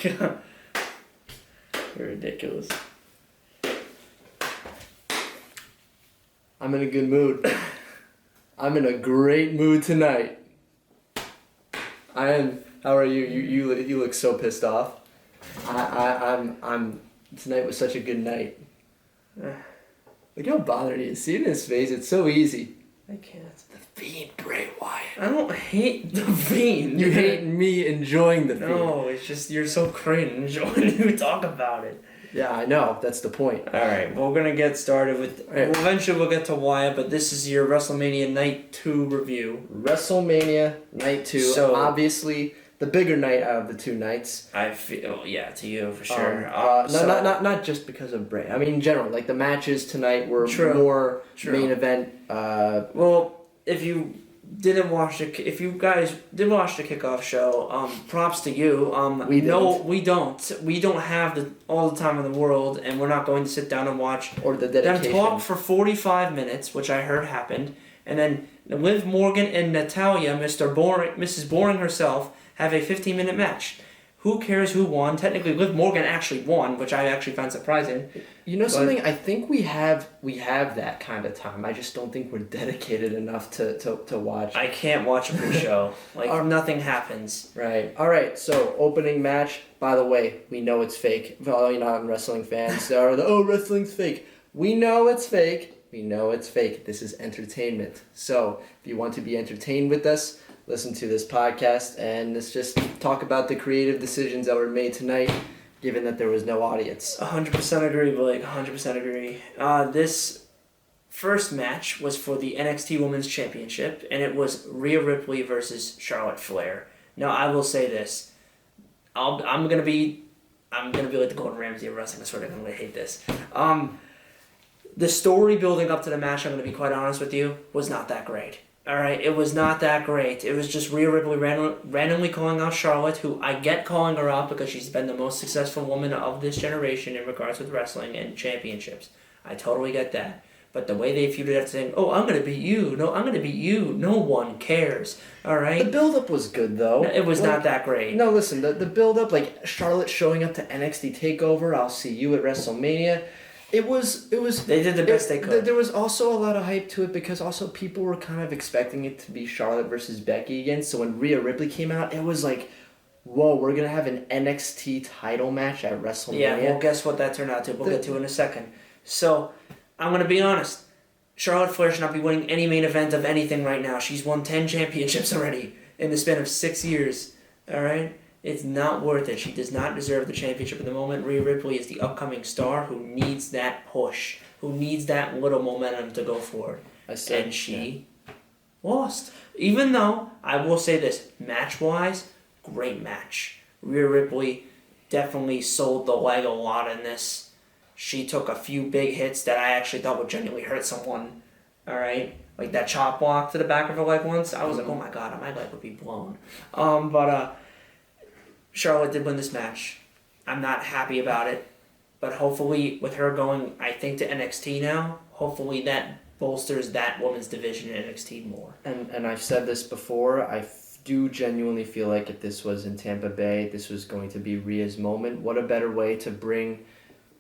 God. You're ridiculous. I'm in a good mood. I'm in a great mood tonight. I am. How are you? You look so pissed off. I'm. Tonight was such a good night. Look how bothered he is. See it in his face. It's so easy. I can't. The Fiend, Bray Wyatt. I don't hate the Fiend. You hate me enjoying the Fiend. No, it's just you're so cringe when you talk about it. Yeah, I know. That's the point. All right, well, we're gonna get started with. Right. Well, eventually, we'll get to Wyatt, but this is your WrestleMania Night 2 review. WrestleMania Night 2. So obviously the bigger night out of the two nights. I feel, yeah, to you for sure. Not just because of Bray. I mean, in general, like the matches tonight were more main event. Well, if you didn't watch if you guys did watch the kickoff show, props to you. We don't have all the time in the world, and we're not going to sit down and watch or the dedication. Them talk for 45 minutes, which I heard happened, and then Liv Morgan and Natalya, Mrs. Boring herself, have a 15-minute match. Who cares who won? Technically, Liv Morgan actually won, which I actually find surprising. You know something? I think we have that kind of time. I just don't think we're dedicated enough to watch. I can't watch a pre-show. Nothing happens. Right. All right. So opening match. By the way, we know it's fake. For all you non-wrestling fans, wrestling's fake. We know it's fake. We know it's fake. This is entertainment. So if you want to be entertained with us, listen to this podcast, and let's just talk about the creative decisions that were made tonight, given that there was no audience. 100% agree, Blake. 100% agree. This first match was for the NXT Women's Championship, and it was Rhea Ripley versus Charlotte Flair. Now, I will say this. I'm gonna be like the Gordon Ramsay of wrestling. I swear I'm gonna hate this. The story building up to the match, I'm gonna be quite honest with you, was not that great. Alright, it was not that great. It was just Rhea Ripley randomly calling out Charlotte, who I get calling her out because she's been the most successful woman of this generation in regards with wrestling and championships. I totally get that. But the way they feuded after saying, I'm going to beat you. No, I'm going to beat you. No one cares. Alright? The build-up was good, though. It was not that great. No, listen, the build-up, like Charlotte showing up to NXT TakeOver, I'll see you at WrestleMania. It was. They did the best they could. There was also a lot of hype to it because also people were kind of expecting it to be Charlotte versus Becky again. So when Rhea Ripley came out, it was like, whoa, we're gonna have an NXT title match at WrestleMania. Yeah, well, guess what that turned out to? We'll get to in a second. So I'm gonna be honest. Charlotte Flair should not be winning any main event of anything right now. She's won 10 championships already in the span of 6 years. All right. It's not worth it. She does not deserve the championship at the moment. Rhea Ripley is the upcoming star who needs that push, who needs that little momentum to go forward. And she lost. Even though, I will say this, match-wise, great match. Rhea Ripley definitely sold the leg a lot in this. She took a few big hits that I actually thought would genuinely hurt someone. All right? Like that chop block to the back of her leg once. I was like, oh my God, my leg would be blown. Charlotte did win this match. I'm not happy about it, but hopefully with her going, I think, to NXT now, hopefully that bolsters that women's division in NXT more. And I've said this before, I do genuinely feel like if this was in Tampa Bay, this was going to be Rhea's moment. What a better way to bring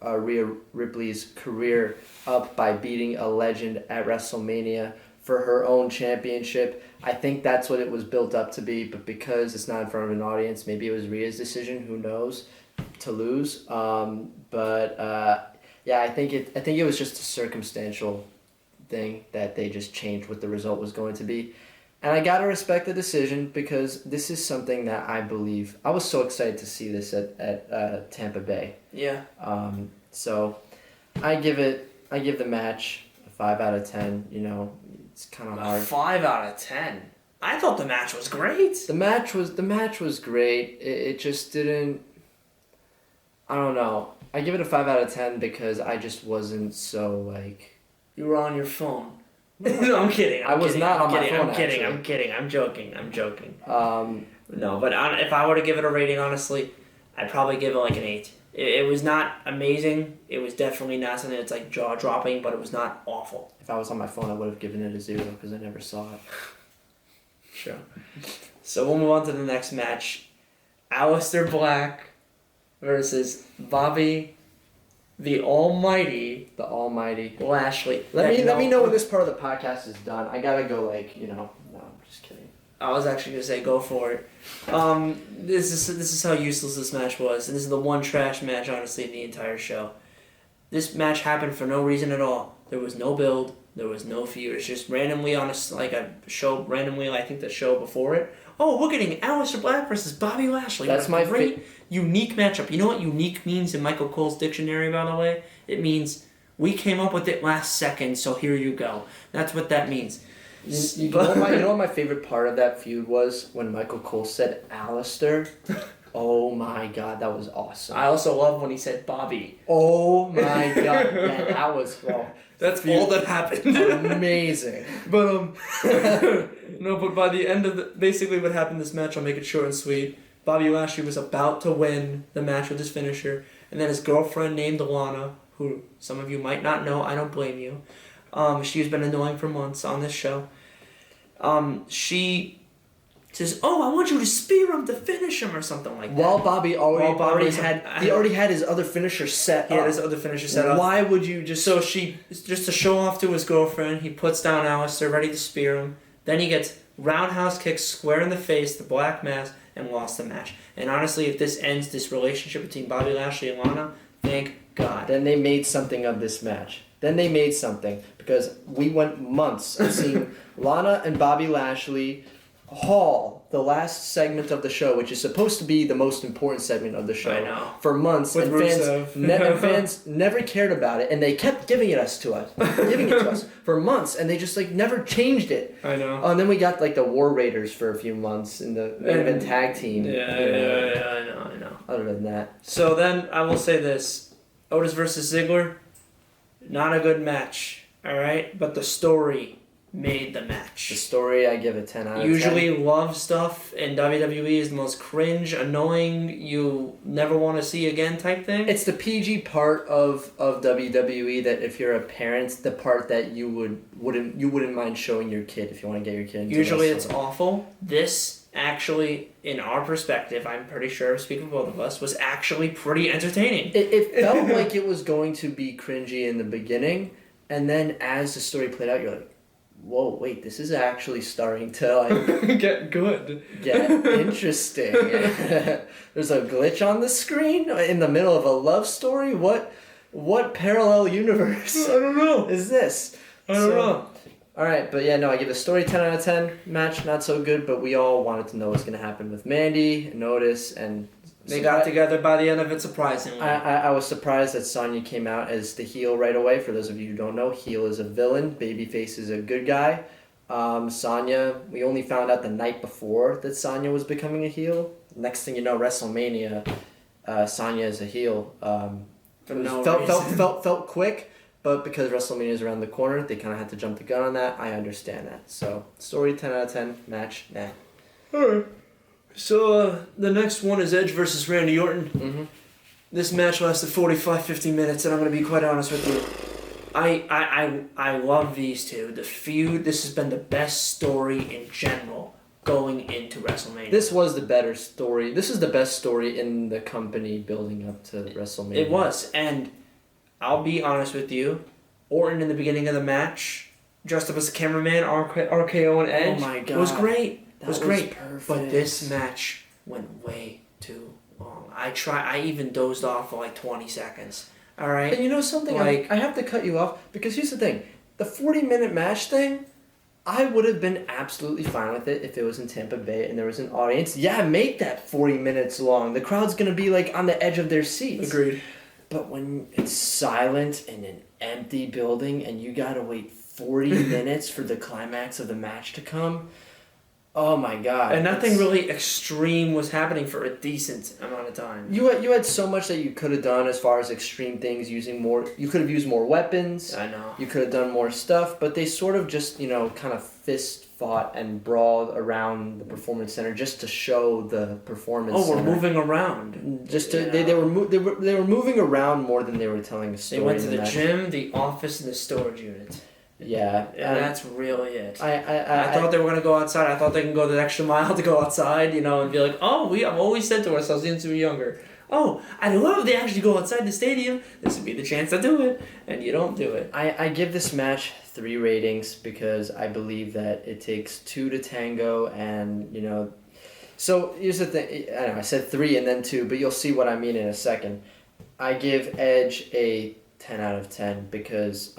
Rhea Ripley's career up by beating a legend at WrestleMania for her own championship. I think that's what it was built up to be, but because it's not in front of an audience, maybe it was Rhea's decision, who knows, to lose. I think it was just a circumstantial thing that they just changed what the result was going to be. And I gotta respect the decision because this is something that I believe, I was so excited to see this at Tampa Bay. Yeah. So I give the match a 5 out of 10, It's kind of hard. 5 out of 10. I thought the match was great. The match was great. It just didn't. I don't know. I give it a 5 out of 10 because I just wasn't so like. You were on your phone. No, I'm kidding. I was not on my phone. I'm kidding. I'm joking. No, but if I were to give it a rating, honestly, I'd probably give it like an 8. It was not amazing. It was definitely not something that's like jaw-dropping, but it was not awful. If I was on my phone, I would have given it a 0 because I never saw it. Sure. So we'll move on to the next match. Alistar Black versus Bobby, the Almighty Lashley. Let me know when this part of the podcast is done. I gotta go, no, I'm just kidding. I was actually gonna say go for it. This is how useless this match was, and this is the one trash match, honestly, in the entire show. This match happened for no reason at all. There was no build. There was no feud. It's just randomly on a show. Randomly, I think the show before it. Oh, we're getting Alistar Black versus Bobby Lashley. That's my great unique matchup. You know what unique means in Michael Cole's dictionary, by the way? It means we came up with it last second, so here you go. That's what that means. You know what my favorite part of that feud was? When Michael Cole said Alistar. Oh my god, that was awesome. I also love when he said Bobby. Oh my god, yeah, that was That's all that happened. Amazing. But no, but by the end of basically what happened in this match, I'll make it short and sweet. Bobby Lashley was about to win the match with his finisher, and then his girlfriend named Lana, who some of you might not know, I don't blame you. She's been annoying for months on this show. She says, "Oh, I want you to spear him to finish him," or something like that. While Bobby already had his other finisher set up. He had his other finisher set up. Why would you just... So just to show off to his girlfriend, he puts down Alistar, ready to spear him. Then he gets roundhouse kicked square in the face, the black mass, and lost the match. And honestly, if this ends this relationship between Bobby Lashley and Lana, thank God. Then they made something of this match. Because we went months of seeing Lana and Bobby Lashley haul the last segment of the show, which is supposed to be the most important segment of the show. I know. For months, With fans never cared about it, and they kept giving it to us for months, and they just never changed it. I know. And then we got the War Raiders for a few months in the main event tag team. Yeah, I know. Other than that, so then I will say this: Otis versus Ziggler, not a good match. All right, but the story made the match. The story, I give a 10 out of 10. Usually love stuff in WWE is the most cringe, annoying, you never want to see again type thing. It's the PG part of WWE that if you're a parent, the part that you wouldn't mind showing your kid if you want to get your kid into Usually wrestling. it's awful. This actually, in our perspective, I'm pretty sure, speaking for both of us, was actually pretty entertaining. It felt like it was going to be cringy in the beginning, and then as the story played out, you're like, whoa, wait, this is actually starting to get good. Get interesting. There's a glitch on the screen in the middle of a love story? What parallel universe I don't know. is this? I don't know. Alright, but yeah, no, I give the story 10 out of 10. Match, not so good, but we all wanted to know what's going to happen with Mandy and Otis, and they got together by the end of it, surprisingly. I was surprised that Sonya came out as the heel right away. For those of you who don't know, heel is a villain, babyface is a good guy. Sonya, we only found out the night before that Sonya was becoming a heel. Next thing you know, WrestleMania, Sonya is a heel. Felt quick, but because WrestleMania is around the corner, they kind of had to jump the gun on that. I understand that. So, story 10 out of 10, match, nah. Alright. So, the next one is Edge versus Randy Orton. Mm-hmm. This match lasted 45-50 minutes, and I'm going to be quite honest with you. I love these two. The feud, this has been the best story in general going into WrestleMania. This was the better story. This is the best story in the company building up to WrestleMania. It was, and I'll be honest with you. Orton in the beginning of the match, dressed up as a cameraman, RKO and Edge. Oh my God. It was great. It was great. Perfect. But this match went way too long. I even dozed off for 20 seconds. All right. And you know something? I have to cut you off because here's the thing: the 40-minute match thing, I would have been absolutely fine with it if it was in Tampa Bay and there was an audience. Yeah, make that 40 minutes long. The crowd's gonna be on the edge of their seats. Agreed. But when it's silent in an empty building and you gotta wait 40 minutes for the climax of the match to come. Oh my God! And nothing really extreme was happening for a decent amount of time. You had so much that you could have done as far as extreme things, using more. You could have used more weapons. I know. You could have done more stuff, but they sort of just kind of fist fought and brawled around the Performance Center just to show the Performance Center. Oh, we're moving around. Just to they were moving around more than they were telling a story. They went to the gym, the office, and the storage unit. Yeah, and that's really it. I thought they were gonna go outside. I thought they can go the extra mile to go outside, and be like, "Oh, I've always said to ourselves since we were younger, oh, I'd love if they actually go outside the stadium. This would be the chance to do it, and you don't do it. I give this match 3 ratings because I believe that it takes 2 to tango, and So here's the thing. I know I said 3 and then 2, but you'll see what I mean in a second. I give Edge a 10 out of 10 because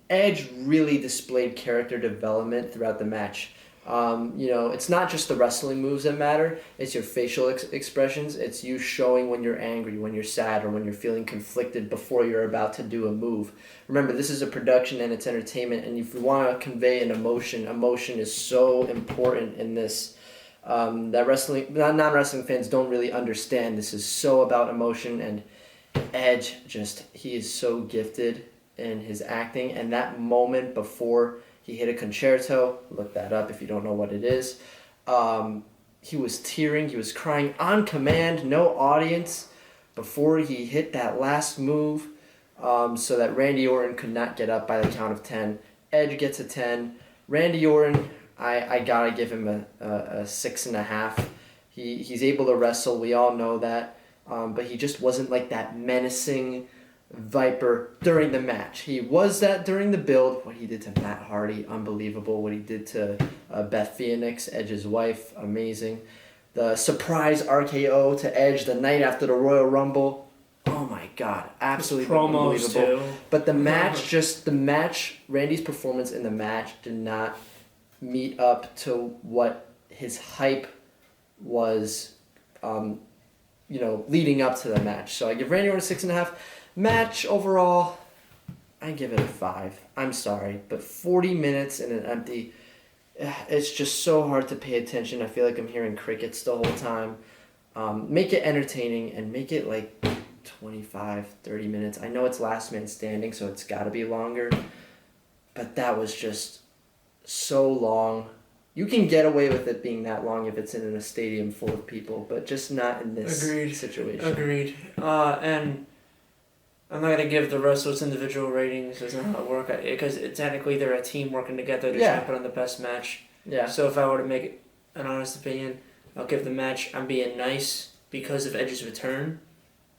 Edge really displayed character development throughout the match. It's not just the wrestling moves that matter. It's your facial expressions. It's you showing when you're angry, when you're sad, or when you're feeling conflicted before you're about to do a move. Remember, this is a production and it's entertainment, and if you want to convey an emotion is so important in this. That non-wrestling fans don't really understand. This is so about emotion, and Edge he is so gifted in his acting, and that moment before he hit a concerto, look that up if you don't know what it is. He was tearing, he was crying on command, no audience, before he hit that last move, so that Randy Orton could not get up by the count of 10. Edge gets a 10. Randy Orton, I gotta give him a 6.5. He's able to wrestle, we all know that, but he just wasn't like that menacing Viper during the match. He was that during the build. What he did to Matt Hardy, unbelievable. What he did to Beth Phoenix, Edge's wife, amazing. The surprise RKO to Edge the night after the Royal Rumble, oh my God, absolutely promos unbelievable. too. But the match, Randy's performance in the match did not meet up to what his hype was, leading up to the match. So I give Randy Orton a 6.5. Match overall, I give it a 5. I'm sorry, but 40 minutes in an empty, it's just so hard to pay attention. I feel like I'm hearing crickets the whole time. Make it entertaining and make it like 25, 30 minutes. I know it's last man standing, so it's got to be longer, but that was just so long. You can get away with it being that long if it's in a stadium full of people, but just not in this situation. Agreed. And I'm not gonna give the wrestlers individual ratings. Doesn't know how it work because technically they're a team working together to try and put on the best match. Yeah. So if I were to make an honest opinion, I'll give the match. I'm being nice because of Edge's return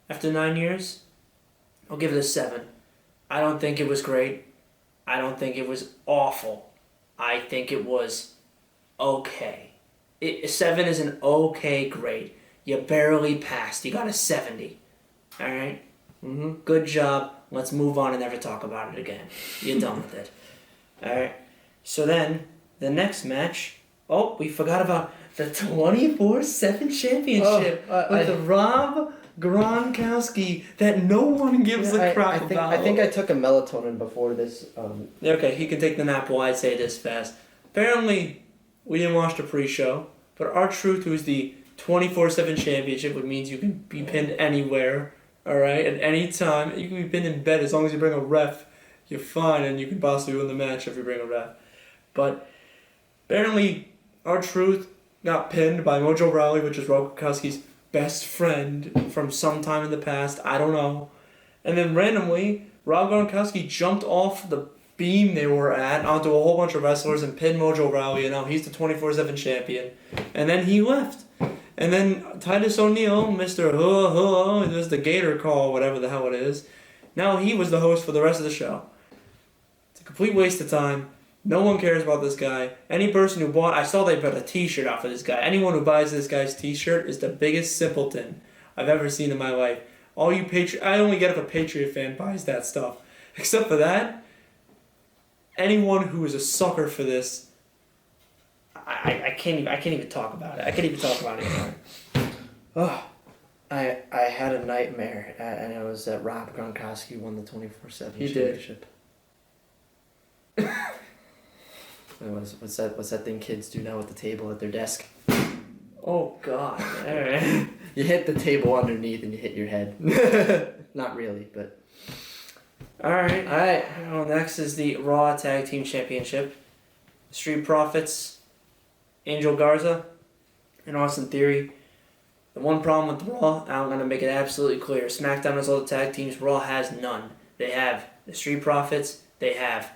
after 9 years. I'll give it a 7. I don't think it was great. I don't think it was awful. I think it was okay. 7 is an okay grade. You barely passed. You got a 70. All right. Mm-hmm. Good job. Let's move on and never talk about it again. You're done with it. Alright. So then, the next match. Oh, we forgot about the 24/7 championship with Rob Gronkowski that no one gives a crap about. I think I took a melatonin before this. Okay, he can take the nap while I say this fast. Apparently, we didn't watch the pre-show, but R-Truth, who's the 24/7 championship, which means you can be pinned anywhere. Alright, at any time. You can be pinned in bed as long as you bring a ref. You're fine, and you can possibly win the match if you bring a ref. But apparently, R-Truth got pinned by Mojo Rawley, which is Gronkowski's best friend from some time in the past. I don't know. And then randomly, Rob Gronkowski jumped off the beam they were at onto a whole bunch of wrestlers and pinned Mojo Rawley, and now he's the 24/7 champion. And then he left. And then Titus O'Neil, Mr. it was the Gator Call, whatever the hell it is. Now he was the host for the rest of the show. It's a complete waste of time. No one cares about this guy. Any person who I saw they put a t-shirt out for this guy. Anyone who buys this guy's t-shirt is the biggest simpleton I've ever seen in my life. All you I only get if a Patriot fan buys that stuff. Except for that, anyone who is a sucker for this, I can't even talk about it. I can't even talk about it anymore. Oh, I had a nightmare, and it was that Rob Gronkowski won the 24/7 championship. Did. What's that thing kids do now at the table at their desk? Oh God! All right. You hit the table underneath and you hit your head. Not really, but. All right. Well, next is the Raw Tag Team Championship. Street Profits. Angel Garza and Austin Theory. The one problem with Raw, I'm going to make it absolutely clear. SmackDown has all the tag teams. Raw has none. They have the Street Profits. They have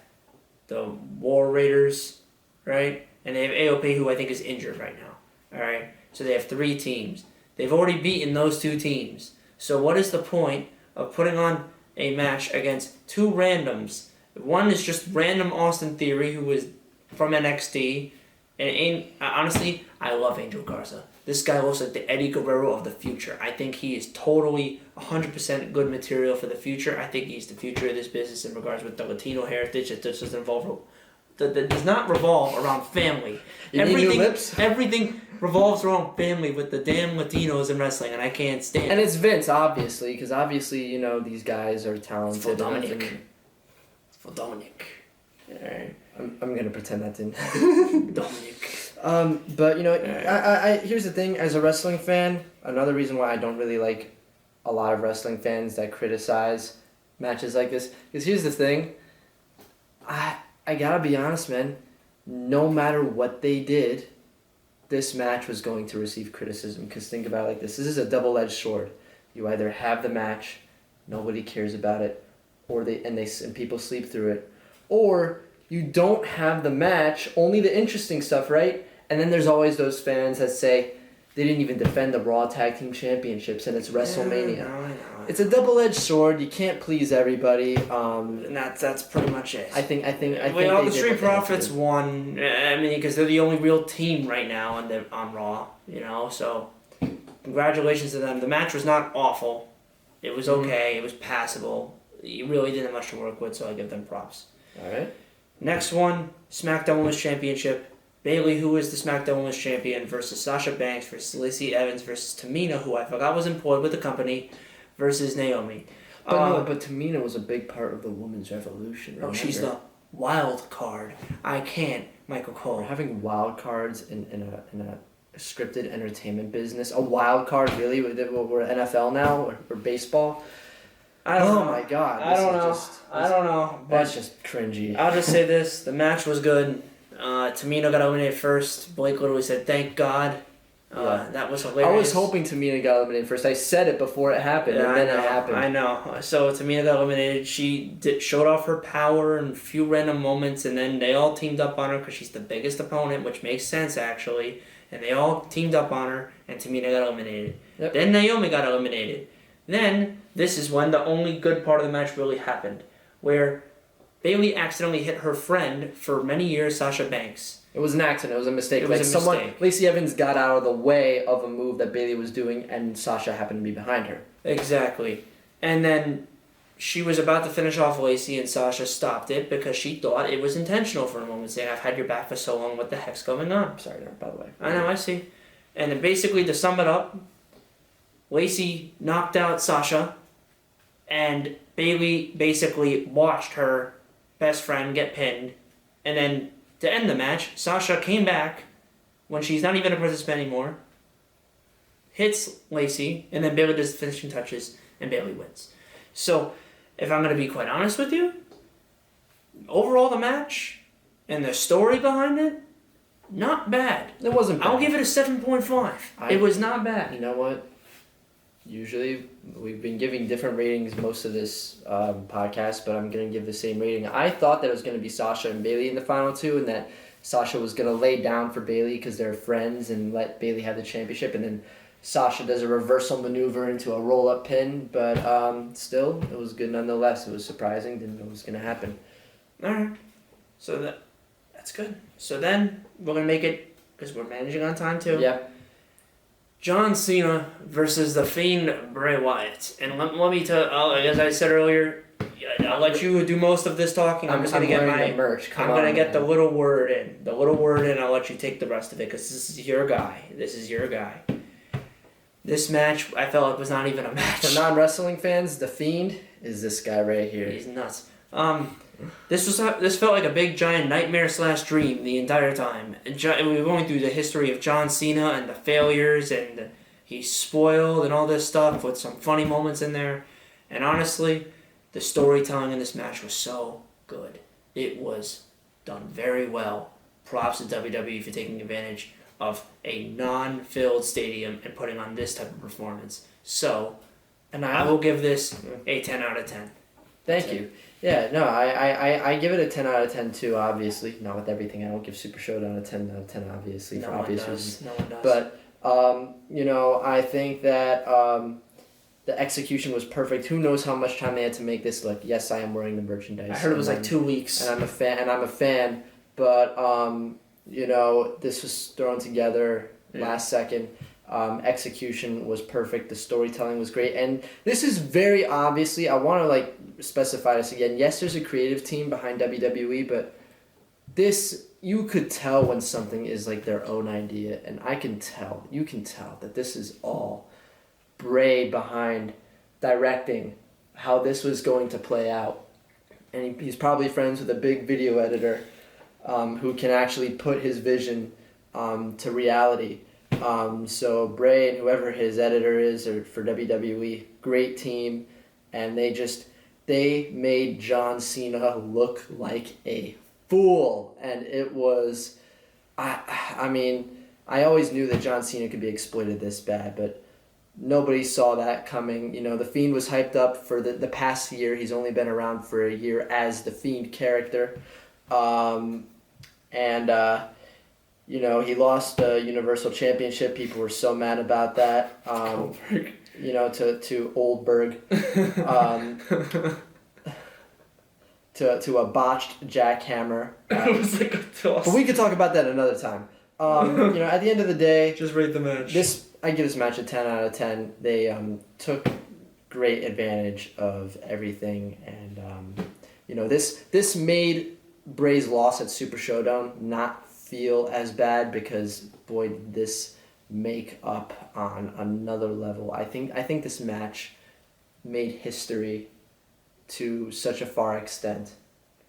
the War Raiders, right? And they have AOP, who I think is injured right now. All right? So they have 3 teams. They've already beaten those two teams. So what is the point of putting on a match against two randoms? One is just random Austin Theory, who was from NXT. And honestly, I love Angel Garza. This guy looks like the Eddie Guerrero of the future. I think he is totally 100% good material for the future. I think he's the future of this business in regards with the Latino heritage that does involve that does not revolve around family. You need new lips? Everything revolves around family with the damn Latinos in wrestling, and I can't stand it. And it's Vince, obviously, because obviously, you know, these guys are talented. It's for Dominic. It's for Dominic. Alright. I'm gonna pretend that didn't. Dominic. But you know, I here's the thing. As a wrestling fan, another reason why I don't really like a lot of wrestling fans that criticize matches like this, because here's the thing. I gotta be honest, man. No matter what they did, this match was going to receive criticism. Because think about it like this. This is a double-edged sword. You either have the match, nobody cares about it, or and people sleep through it, or you don't have the match, only the interesting stuff, right? And then there's always those fans that say they didn't even defend the Raw Tag Team Championships, and it's Wrestlemania. Yeah, I know. It's a double-edged sword. You can't please everybody. And that's pretty much it. I think Well, the Street Profits won. I mean, because they're the only real team right now on Raw. You know, so congratulations to them. The match was not awful. It was okay. It was passable. You really didn't have much to work with, so I give them props. All right. Next one, SmackDown Women's Championship. Bayley, who is the SmackDown Women's Champion, versus Sasha Banks versus Lacey Evans versus Tamina, who I forgot was employed with the company, versus Naomi. But Tamina was a big part of the women's revolution. Oh, she's the wild card. I can't, Michael Cole. We're having wild cards in a scripted entertainment business. A wild card, really? We're NFL now or baseball. I don't know. Oh my God! I don't know. That's just cringy. I'll just say this: the match was good. Tamina got eliminated first. Blake literally said, "Thank God." That was hilarious. I was hoping Tamina got eliminated first. I said it before it happened, and then it happened. I know. So Tamina got eliminated. She showed off her power in a few random moments, and then they all teamed up on her because she's the biggest opponent, which makes sense actually. And they all teamed up on her, and Tamina got eliminated. Yep. Then Naomi got eliminated. Then this is when the only good part of the match really happened, where Bayley accidentally hit her friend for many years, Sasha Banks. It was an accident. It was a mistake. It was a mistake. Lacey Evans got out of the way of a move that Bayley was doing, and Sasha happened to be behind her. Exactly. And then she was about to finish off Lacey, and Sasha stopped it because she thought it was intentional for a moment, saying, "I've had your back for so long, what the heck's going on?" I'm sorry, by the way. I know, I see. And then basically, to sum it up, Lacey knocked out Sasha, and Bayley basically watched her best friend get pinned. And then to end the match, Sasha came back when she's not even a participant anymore, hits Lacey, and then Bayley does the finishing touches, and Bayley wins. So, if I'm going to be quite honest with you, overall the match and the story behind it, not bad. It wasn't bad. I'll give it a 7.5. It was not bad. You know what? Usually, we've been giving different ratings most of this podcast, but I'm going to give the same rating. I thought that it was going to be Sasha and Bayley in the final two, and that Sasha was going to lay down for Bayley because they're friends and let Bayley have the championship, and then Sasha does a reversal maneuver into a roll-up pin, but still, it was good nonetheless. It was surprising. Didn't know it was going to happen. All right. So that's good. So then, we're going to make it, because we're managing on time too. Yep. John Cena versus the Fiend Bray Wyatt. And let me tell, as I said earlier, I'll let you do most of this talking. I'm just going to get my merch. I'm going to get the little word in. I'll let you take the rest of it because this is your guy. This match, I felt like was not even a match. For non-wrestling fans, the Fiend is this guy right here. He's nuts. This felt like a big giant nightmare/dream the entire time. We were going through the history of John Cena and the failures, and he's spoiled and all this stuff with some funny moments in there. And honestly, the storytelling in this match was so good. It was done very well. Props to WWE for taking advantage of a non-filled stadium and putting on this type of performance. So, and I will give this a 10 out of 10. Thank you. Yeah, no, I give it a 10 out of 10 too, obviously. Not with everything. I don't give Super Showdown a 10 out of 10, obviously, for obvious reasons. No one does. But I think that the execution was perfect. Who knows how much time they had to make this look? Yes, I am wearing the merchandise. I heard it was like 2 weeks. And I'm a fan. But this was thrown together last second. Execution was perfect. The storytelling was great, and this is very obviously. I want to specify this again. Yes, there's a creative team behind WWE, but this you could tell when something is like their own idea, and you can tell that this is all Bray behind directing how this was going to play out, and he's probably friends with a big video editor, who can actually put his vision to reality. So Bray and whoever his editor is or for WWE, great team, and they made John Cena look like a fool, and it was, I always knew that John Cena could be exploited this bad, but nobody saw that coming. The Fiend was hyped up for the past year. He's only been around for a year as the Fiend character, he lost the Universal Championship. People were so mad about that. To Oldberg. To a botched jackhammer. It was like a toss. But we could talk about that another time. At the end of the day, just rate the match. I give this match a 10 out of 10. They took great advantage of everything, and this made Bray's loss at Super Showdown not feel as bad because boy did this make up on another level. I think this match made history to such a far extent.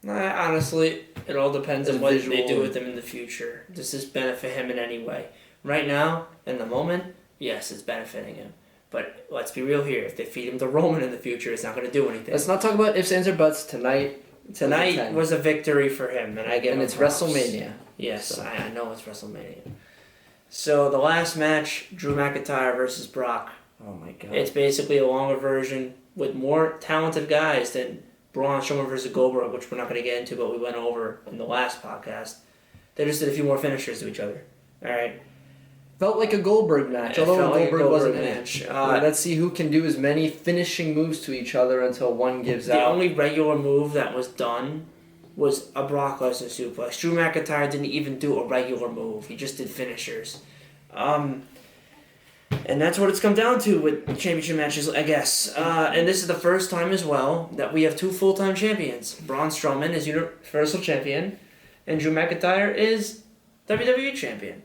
Honestly, it all depends on what they do with him in the future. Does this benefit him in any way? Right now, in the moment, yes, it's benefiting him. But let's be real here. If they feed him to Roman in the future, it's not going to do anything. Let's not talk about ifs, ands, or buts. Tonight was a victory for him, and I give him it's props. WrestleMania. Yes, so. I know it's WrestleMania. So the last match, Drew McIntyre versus Brock. Oh my God. It's basically a longer version with more talented guys than Braun Strowman versus Goldberg, which we're not going to get into, but we went over in the last podcast. They just did a few more finishers to each other. All right. Felt like a Goldberg match, although Goldberg wasn't in it. Let's see who can do as many finishing moves to each other until one gives out. The only regular move that was done was a Brock Lesnar suplex. Drew McIntyre didn't even do a regular move. He just did finishers. And that's what it's come down to with championship matches, I guess. And this is the first time as well that we have two full-time champions. Braun Strowman is Universal Champion, and Drew McIntyre is WWE Champion.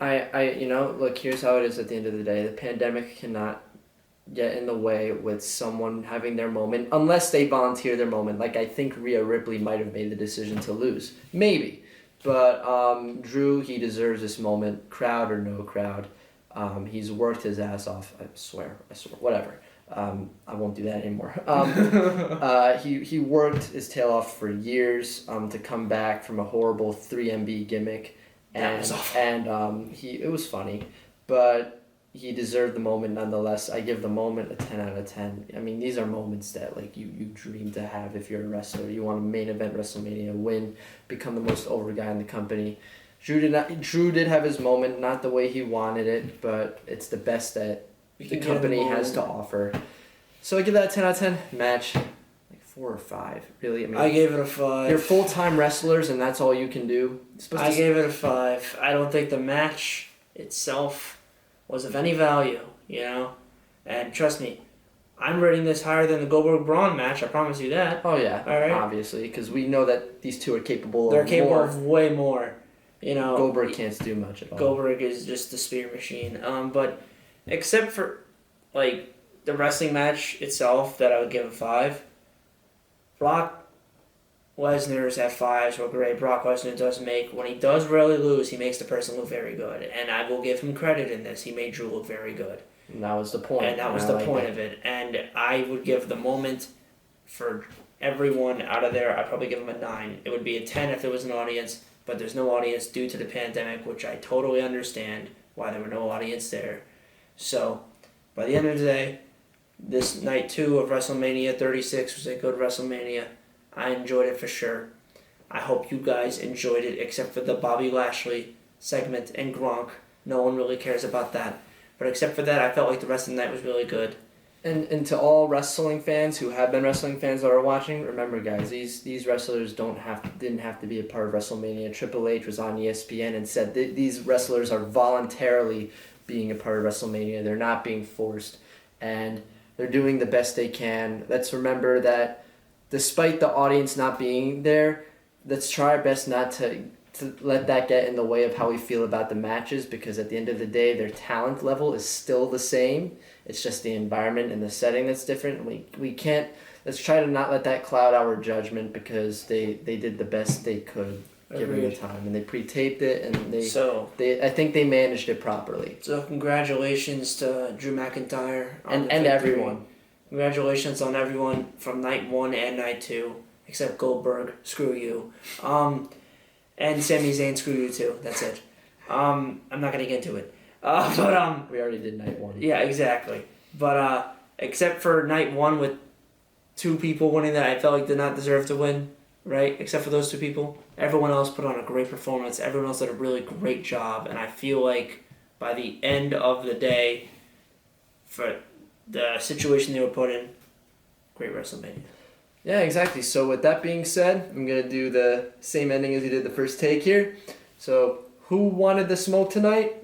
Look, here's how it is at the end of the day. The pandemic cannot get in the way with someone having their moment unless they volunteer their moment. Like, I think Rhea Ripley might have made the decision to lose. Maybe. But Drew, he deserves this moment, crowd or no crowd. He's worked his ass off. I swear, whatever. I won't do that anymore. He worked his tail off for years to come back from a horrible 3MB gimmick. That was awful. And it was funny, but he deserved the moment nonetheless. I give the moment a 10 out of 10. I mean, these are moments that you dream to have if you're a wrestler. You want a main event WrestleMania, win, become the most over guy in the company. Drew did have his moment, not the way he wanted it, but it's the best that the company has to offer. So I give that a 10 out of 10 match. Like 4 or 5, really. I gave it a 5. You're full-time wrestlers, and that's all you can do. I gave it a 5. I don't think the match itself was of any value, And trust me, I'm rating this higher than the Goldberg-Braun match, I promise you that. Oh, yeah, all right? Obviously, because we know that these two are capable of way more. Goldberg can't do much at all. Goldberg is just the spear machine. But except for, the wrestling match itself that I would give a 5, Brock Lesnar's at 5s were great. Brock Lesnar does when he does rarely lose, he makes the person look very good. And I will give him credit in this. He made Drew look very good. And that was the point. And that was the point of it. And I would give the moment for everyone out of there, I'd probably give him a 9. It would be a 10 if there was an audience, but there's no audience due to the pandemic, which I totally understand why there were no audience there. So, by the end of the day, this night 2 of WrestleMania 36 was a good WrestleMania. I enjoyed it for sure. I hope you guys enjoyed it, except for the Bobby Lashley segment and Gronk. No one really cares about that. But except for that, I felt like the rest of the night was really good. And to all wrestling fans who have been wrestling fans that are watching, remember guys, these wrestlers didn't have to be a part of WrestleMania. Triple H was on ESPN and said these wrestlers are voluntarily being a part of WrestleMania. They're not being forced, and they're doing the best they can. Let's remember that despite the audience not being there, let's try our best not to let that get in the way of how we feel about the matches, because at the end of the day, their talent level is still the same. It's just the environment and the setting that's different. We can't, let's try to not let that cloud our judgment, because they did the best they could given the time, and they pre-taped it, and I think they managed it properly. So congratulations to Drew McIntyre and everyone. Congratulations on everyone from night 1 and night 2, except Goldberg. Screw you. And Sami Zayn, screw you too. That's it. I'm not gonna get into it. But we already did night 1. Yeah, exactly. But except for night 1 with 2 people winning that I felt like did not deserve to win, right? Except for those 2 people, everyone else put on a great performance. Everyone else did a really great job, and I feel like by the end of the day, for the situation they were put in, great WrestleMania. Yeah, exactly. So with that being said, I'm going to do the same ending as we did the first take here. So who wanted the smoke tonight?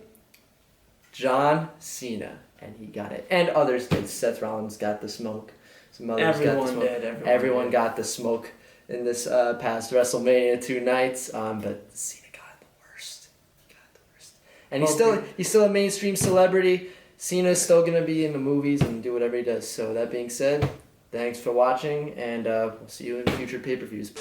John Cena. And he got it. And others did. Seth Rollins got the smoke. Some others got the smoke. Everyone got the smoke in this past WrestleMania 2 nights. But Cena got the worst. And he's still a mainstream celebrity. Cena's still going to be in the movies and do whatever he does. So that being said, thanks for watching, and we'll see you in future pay-per-views.